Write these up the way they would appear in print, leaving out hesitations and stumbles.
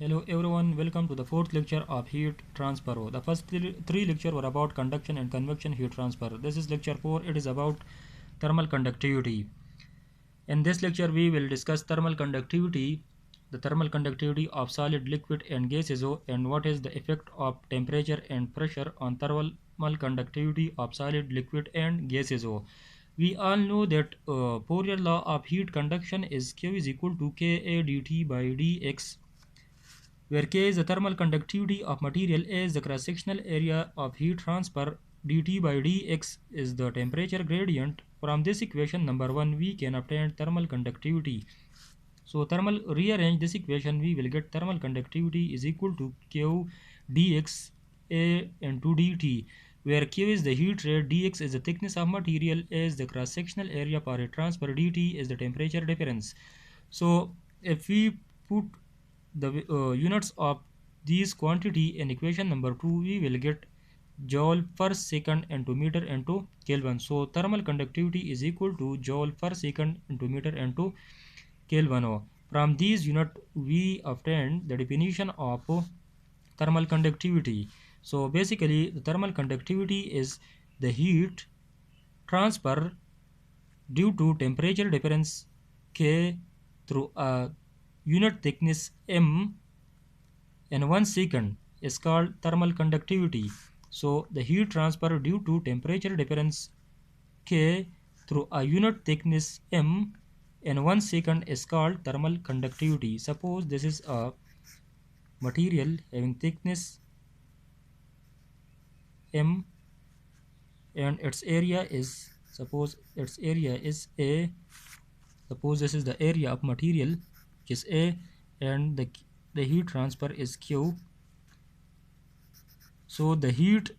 Hello everyone, welcome to the fourth lecture of heat transfer. The first three lectures were about conduction and convection heat transfer. This is lecture 4, it is about thermal conductivity. In this lecture we will discuss thermal conductivity, the thermal conductivity of solid, liquid and gases, and what is the effect of temperature and pressure on thermal conductivity of solid, liquid and gases. We all know that Fourier law of heat conduction is Q is equal to Ka dt by dx, where K is the thermal conductivity of material, A is the cross-sectional area of heat transfer, dt by dx is the temperature gradient. From this equation number 1 we can obtain thermal conductivity. So thermal rearrange this equation, we will get thermal conductivity is equal to Q dx A into dt, where Q is the heat rate, dx is the thickness of material, A is the cross-sectional area for heat transfer, dt is the temperature difference. So if we put the units of these quantity in equation number 2, we will get joule per second into meter into Kelvin. So thermal conductivity is equal to joule per second into meter into Kelvin. From these unit we obtained the definition of thermal conductivity. So basically the thermal conductivity is the heat transfer due to temperature difference K through a unit thickness m in 1 second is called thermal conductivity. So the heat transfer due to temperature difference K through a unit thickness m in 1 second is called thermal conductivity. Suppose this is a material having thickness m and its area is, suppose its area is A. Suppose this is the area of material which is A, and the heat transfer is Q. So the heat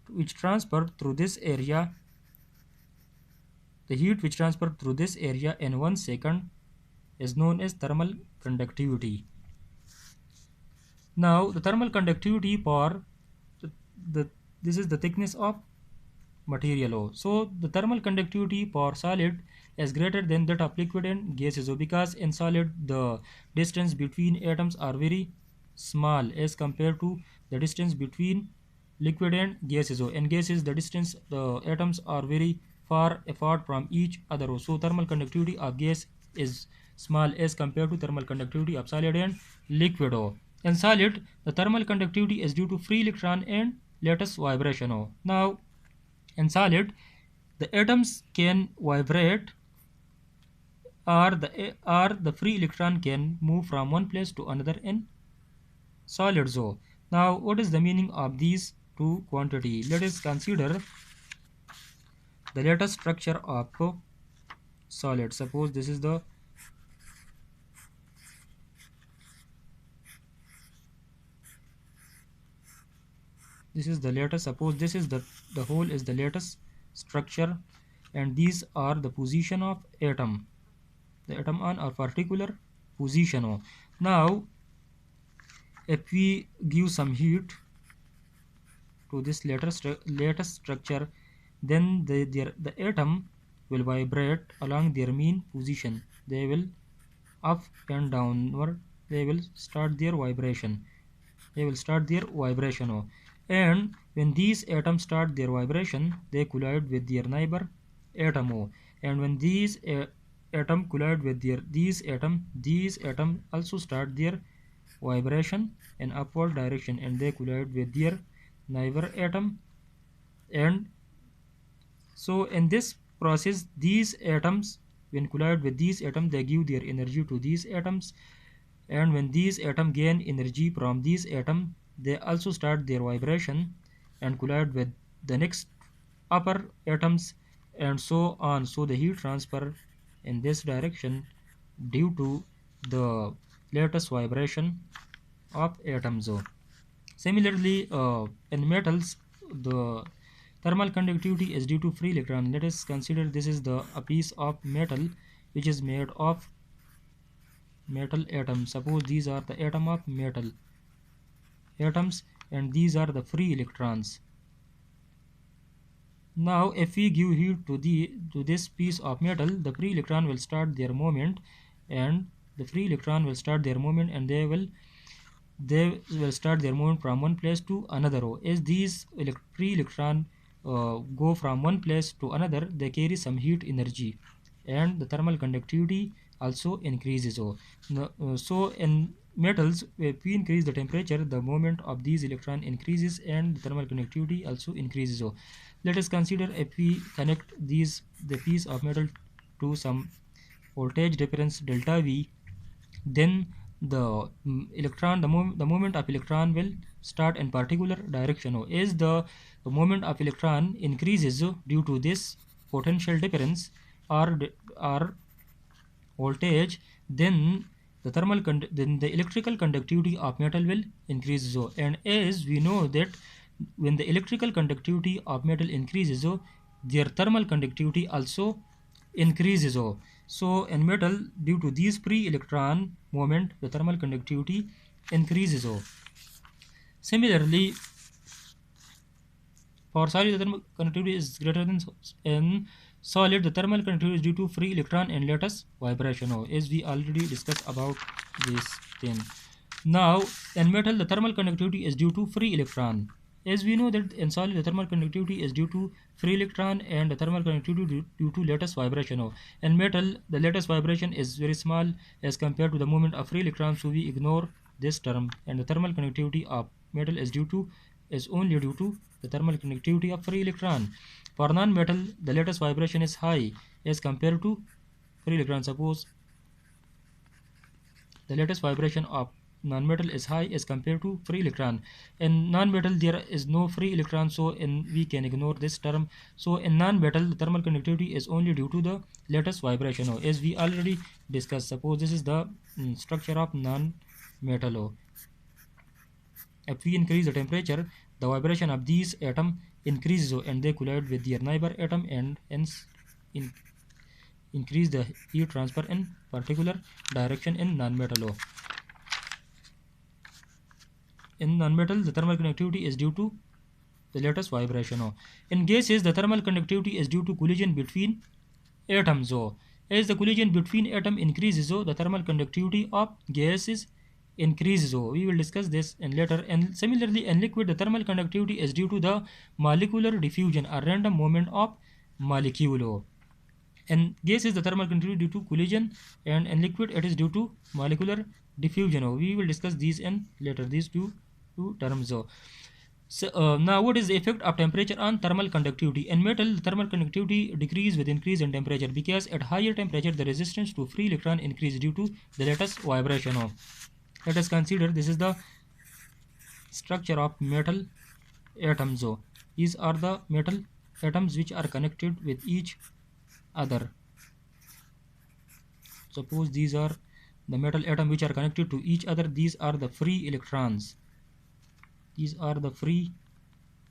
which transferred through this area, the heat which transferred through this area in 1 second is known as thermal conductivity. Now the thermal conductivity for the this is the thickness of material O. So the thermal conductivity for solid is greater than that of liquid and gases O, because in solid the distance between atoms are very small as compared to the distance between liquid and gases O. In gases the distance the atoms are very far apart from each other O. So thermal conductivity of gas is small as compared to thermal conductivity of solid and liquid O. In solid the thermal conductivity is due to free electron and lattice vibration O. Now in solid, the atoms can vibrate, or the free electron can move from one place to another in solid zone. Now, what is the meaning of these two quantity? Let us consider the lattice structure of solid. Suppose this is the lattice. Suppose this is the whole is the lattice structure, and these are the position of atom. The atom on a particular position. Now if we give some heat to this lattice structure, then the atom will vibrate along their mean position. They will up and downward, they will start their vibration. And when these atoms start their vibration, they collide with their neighbor atom. And when these atom collide with these atom also start their vibration in upward direction, and they collide with their neighbor atom. And so in this process these atoms, when collide with these atoms, they give their energy to these atoms, and when these atoms gain energy from these atoms, they also start their vibration and collide with the next upper atoms, and so on. So the heat transfer in this direction due to the lattice vibration of atoms. Similarly, in metals, the thermal conductivity is due to free electron. Let us consider this is a piece of metal which is made of metal atoms. Suppose these are the atom of metal atoms, and these are the free electrons. Now if we give heat to this piece of metal, the free electron will start their movement, and they will they will start their movement from one place to another. As these free electron go from one place to another, they carry some heat energy, and the thermal conductivity also increases. So in metals, if we increase the temperature, the moment of these electron increases and the thermal conductivity also increases. Let us consider if we connect the piece of metal to some voltage difference delta V, then the the movement of electron will start in particular direction. As the movement of electron increases due to this potential difference or voltage, then then the electrical conductivity of metal will increase. And as we know that when the electrical conductivity of metal increases, their thermal conductivity also increases. So in metal, due to these free electron movement, the thermal conductivity increases. Similarly, for solid, the thermal conductivity is greater than in solid. The thermal conductivity is due to free electron and lattice vibration. As we already discussed about this thing. Now, in metal, the thermal conductivity is due to free electron. As we know that in solid, the thermal conductivity is due to free electron and the thermal conductivity due to lattice vibration. In metal, the lattice vibration is very small as compared to the movement of free electrons, so we ignore this term. And the thermal conductivity of metal is only due to the thermal conductivity of free electron. For non-metal, the lattice vibration is high as compared to free electron. Suppose the lattice vibration of non-metal is high as compared to free electron. In non-metal, there is no free electron, so we can ignore this term. So in non-metal, the thermal conductivity is only due to the lattice vibration, as we already discussed. Suppose this is the structure of non-metal. If we increase the temperature, the vibration of these atoms increases and they collide with their neighbor atom, and hence increase the heat transfer in particular direction in non-metal. In non-metal, the thermal conductivity is due to the lattice vibration. In gases, the thermal conductivity is due to collision between atoms. As the collision between atoms increases, the thermal conductivity of gases increases. We will discuss this in later. And similarly, in liquid, the thermal conductivity is due to the molecular diffusion or random movement of molecule. In gases, the thermal conductivity due to collision, and in liquid, it is due to molecular diffusion. We will discuss these in later. These two terms. So now, what is the effect of temperature on thermal conductivity? In metal, thermal conductivity decreases with increase in temperature because at higher temperature the resistance to free electron increases due to the lattice vibration. Let us consider this is the structure of metal atoms. These are the metal atoms which are connected with each other. Suppose these are the metal atoms which are connected to each other. These are the free electrons. These are the free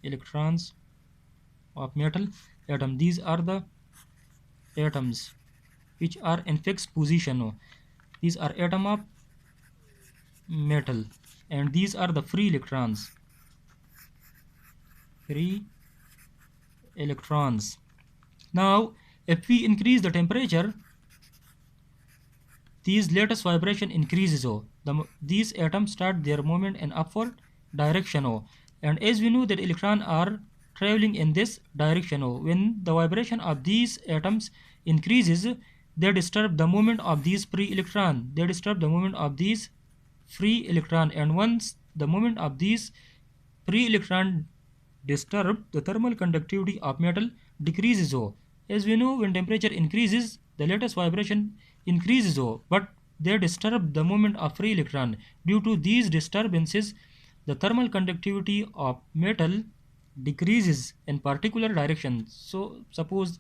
electrons of metal atom. These are the atoms which are in fixed position. These are atom of metal, and these are the free electrons. Free electrons. Now, if we increase the temperature, these lattice vibration increases. These atoms start their movement in upward direction. And as we know that electrons are traveling in this direction. When the vibration of these atoms increases, they disturb the movement of these free electron. They disturb the movement of these free electron, and once the movement of these free electron disturb, the thermal conductivity of metal decreases. As we know, when temperature increases, the lattice vibration increases, but they disturb the movement of free electron. Due to these disturbances, the thermal conductivity of metal decreases in particular direction. So suppose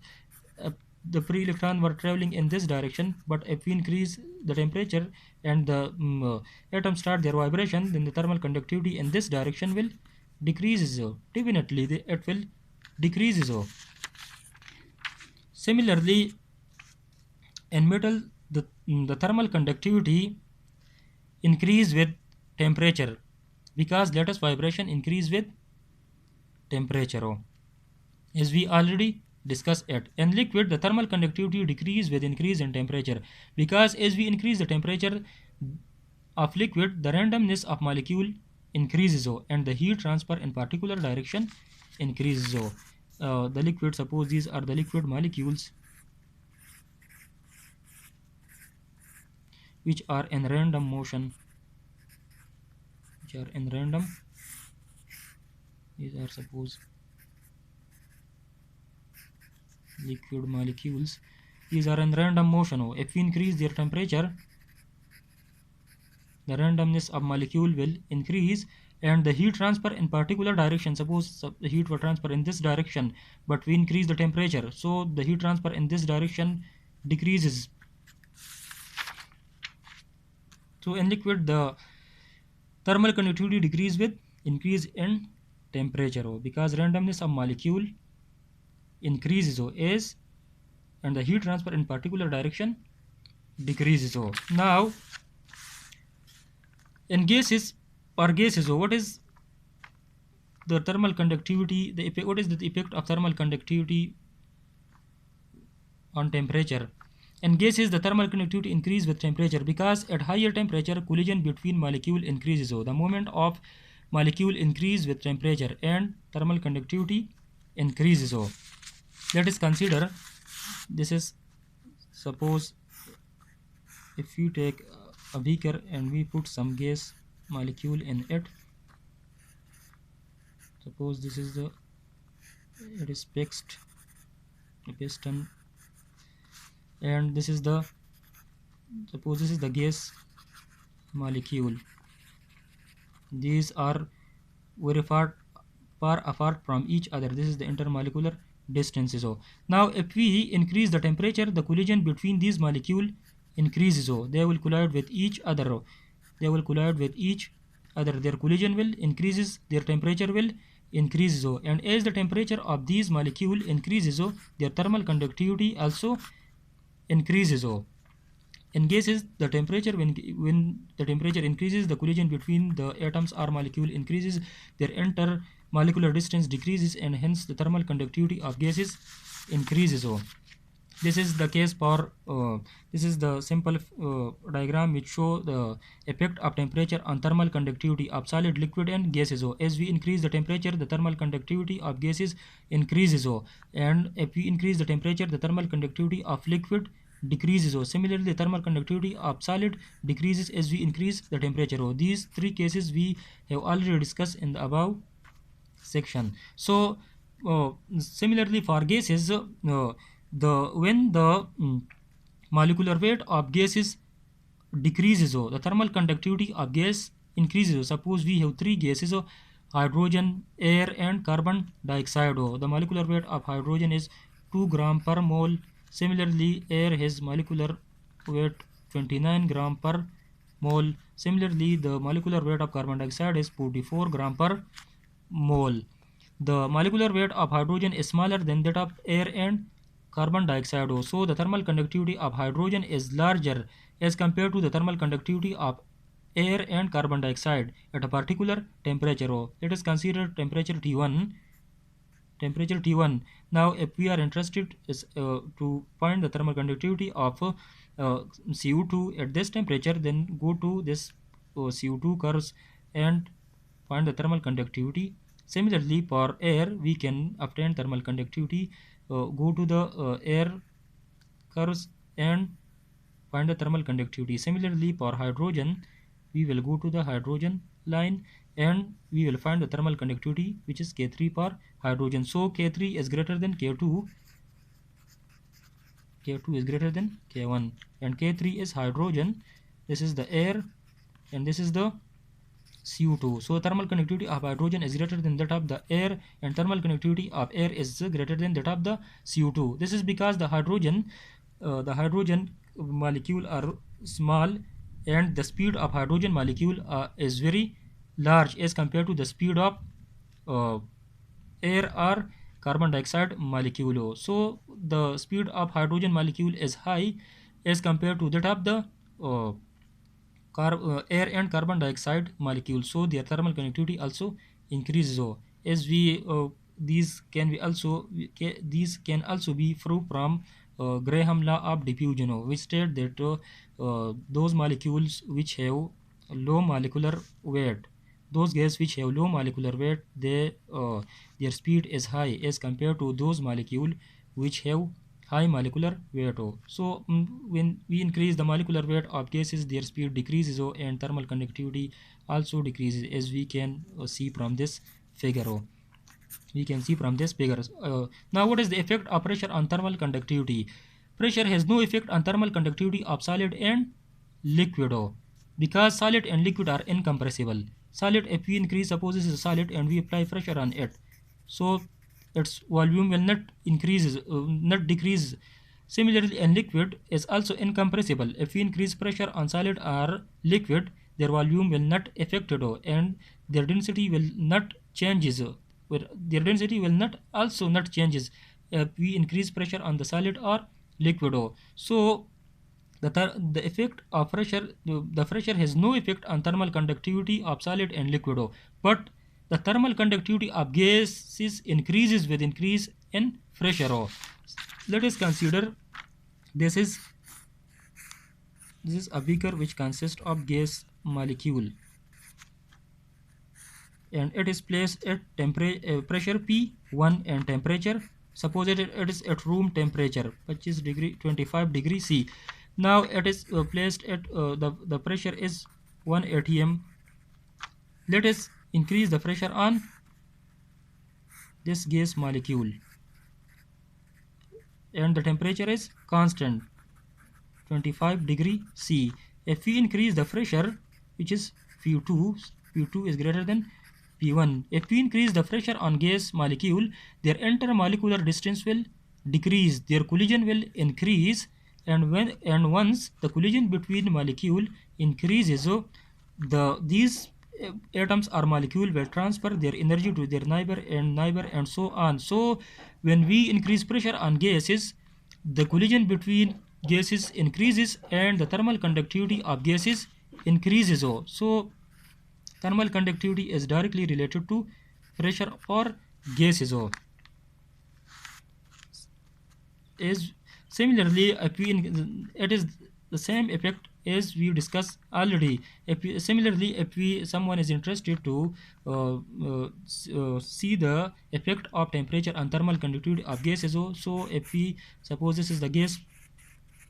the free electron were traveling in this direction, but if we increase the temperature and the atoms start their vibration, then the thermal conductivity in this direction will decreases. Definitely it will decreases. Similarly, in metal, the thermal conductivity increase with temperature because lattice vibration increase with temperature, as we already discussed it. In liquid, the thermal conductivity decrease with increase in temperature because as we increase the temperature, of liquid, the randomness of molecule increases, and the heat transfer in particular direction increases. The liquid, suppose these are the liquid molecules which are in random motion, these are suppose liquid molecules, these are in random motion. If we increase their temperature, the randomness of molecule will increase, and the heat transfer in particular direction, suppose the heat will transfer in this direction, but we increase the temperature, so the heat transfer in this direction decreases. So in liquid, the thermal conductivity decrease with increase in temperature, because randomness of molecule increases is, and the heat transfer in particular direction decreases. Now in gases or gases, what is the thermal conductivity, what is the effect of thermal conductivity on temperature? In gases, the thermal conductivity increases with temperature, because at higher temperature collision between molecule increases. The moment of molecule increase with temperature and thermal conductivity increases. Let us consider, this is, suppose if you take a beaker and we put some gas molecule in it, suppose this is the, it is fixed piston, and this is the, suppose this is the gas molecule, these are very far apart from each other, this is the intermolecular distances. Now if we increase the temperature, the collision between these molecules increases. They will collide with each other, their collision will increases, their temperature will increases, and as the temperature of these molecule increases, their thermal conductivity also increases. In gases, the temperature, when the temperature increases, the collision between the atoms or molecule increases, their intermolecular distance decreases, and hence the thermal conductivity of gases increases. This is the case for this is the simple diagram which show the effect of temperature on thermal conductivity of solid, liquid and gases. As we increase the temperature, the thermal conductivity of gases increases, and if we increase the temperature, the thermal conductivity of liquid decreases. Similarly, the thermal conductivity of solid decreases as we increase the temperature. These three cases we have already discussed in the above section. So similarly for gases, when the molecular weight of gases decreases, the thermal conductivity of gas increases. Suppose we have three gases, hydrogen, air and carbon dioxide. The molecular weight of hydrogen is 2 gram per mole. Similarly, air has molecular weight 29 gram per mole. Similarly, the molecular weight of carbon dioxide is 44 gram per mole. The molecular weight of hydrogen is smaller than that of air and carbon dioxide. So the thermal conductivity of hydrogen is larger as compared to the thermal conductivity of air and carbon dioxide at a particular temperature. Let us consider temperature T1. Now if we are interested is to find the thermal conductivity of CO2 at this temperature, then go to this CO2 curves and find the thermal conductivity. Similarly, for air we can obtain thermal conductivity, go to the air curves and find the thermal conductivity. Similarly, for hydrogen we will go to the hydrogen line and we will find the thermal conductivity, which is K3 for hydrogen. So K3 is greater than K2, K2 is greater than K1, and K3 is hydrogen, this is the air and this is the CO2. So thermal conductivity of hydrogen is greater than that of the air, and thermal conductivity of air is greater than that of the CO2. This is because the hydrogen molecule are small, and the speed of hydrogen molecule is very large as compared to the speed of uh, air or carbon dioxide molecule. So the speed of hydrogen molecule is high as compared to that of the air and carbon dioxide molecule. So their thermal conductivity also increases. As we these can also be proved from Graham law of diffusion, which state that those molecules which have low molecular weight. Those gases which have low molecular weight, their speed is high as compared to those molecules which have high molecular weight. So when we increase the molecular weight of gases, their speed decreases, and thermal conductivity also decreases, as we can see from this figure. We can see from this figure. Now, what is the effect of pressure on thermal conductivity? Pressure has no effect on thermal conductivity of solid and liquid, because solid and liquid are incompressible. Solid, if we increase, suppose this is a solid and we apply pressure on it, so its volume will not increase, not decrease. Similarly, a liquid is also incompressible. If we increase pressure on solid or liquid, their volume will not affected, and their density will not changes. Their density will not also not changes if we increase pressure on the solid or liquid. So the effect of pressure, the pressure has no effect on thermal conductivity of solid and liquid, but the thermal conductivity of gases increases with increase in pressure. Let us consider this is a beaker which consists of gas molecule, and it is placed at pressure P1 and temperature. Suppose it is at room temperature, which is 25 degree C. Now it is placed at the pressure is 1 atm. Let us increase the pressure on this gas molecule, and the temperature is constant 25 degree C. If we increase the pressure, which is P2 is greater than P1. If we increase the pressure on gas molecule, their intermolecular distance will decrease, their collision will increase, and once the collision between molecule increases, so these atoms or molecule will transfer their energy to their neighbor and so on. So when we increase pressure on gases, the collision between gases increases and the thermal conductivity of gases increases. So thermal conductivity is directly related to pressure for gases. Is similarly, it is the same effect as we discussed already. If someone is interested to see the effect of temperature and thermal conductivity of gases, so if we suppose this is the gas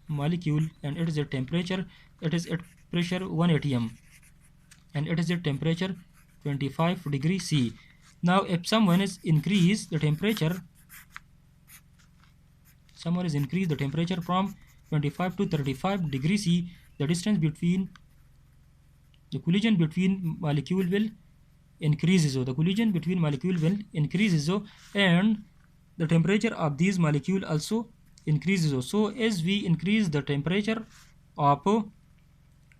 molecule and it is at temperature, it is at pressure 1 atm, and it is at temperature 25 degree C. Now if someone is increase the temperature from 25 to 35 degree C, the distance between the collision between molecule will increases. So the collision between molecule will increases, and the temperature of these molecule also increases. So as we increase the temperature of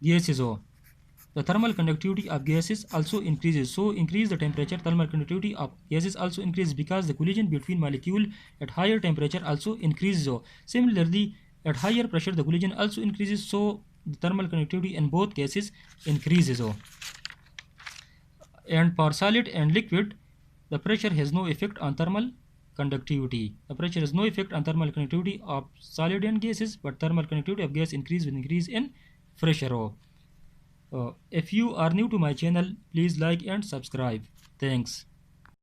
gases, the thermal conductivity of gases also increases. So increase the temperature, thermal conductivity of gases also increases, because the collision between molecule at higher temperature also increases. Similarly, at higher pressure the collision also increases, so the thermal conductivity in both cases increases. And for solid and liquid, the pressure has no effect on thermal conductivity. The pressure has no effect on thermal conductivity of solid and gases, but thermal conductivity of gas increase with increase in pressure. If you are new to my channel, please like and subscribe. Thanks.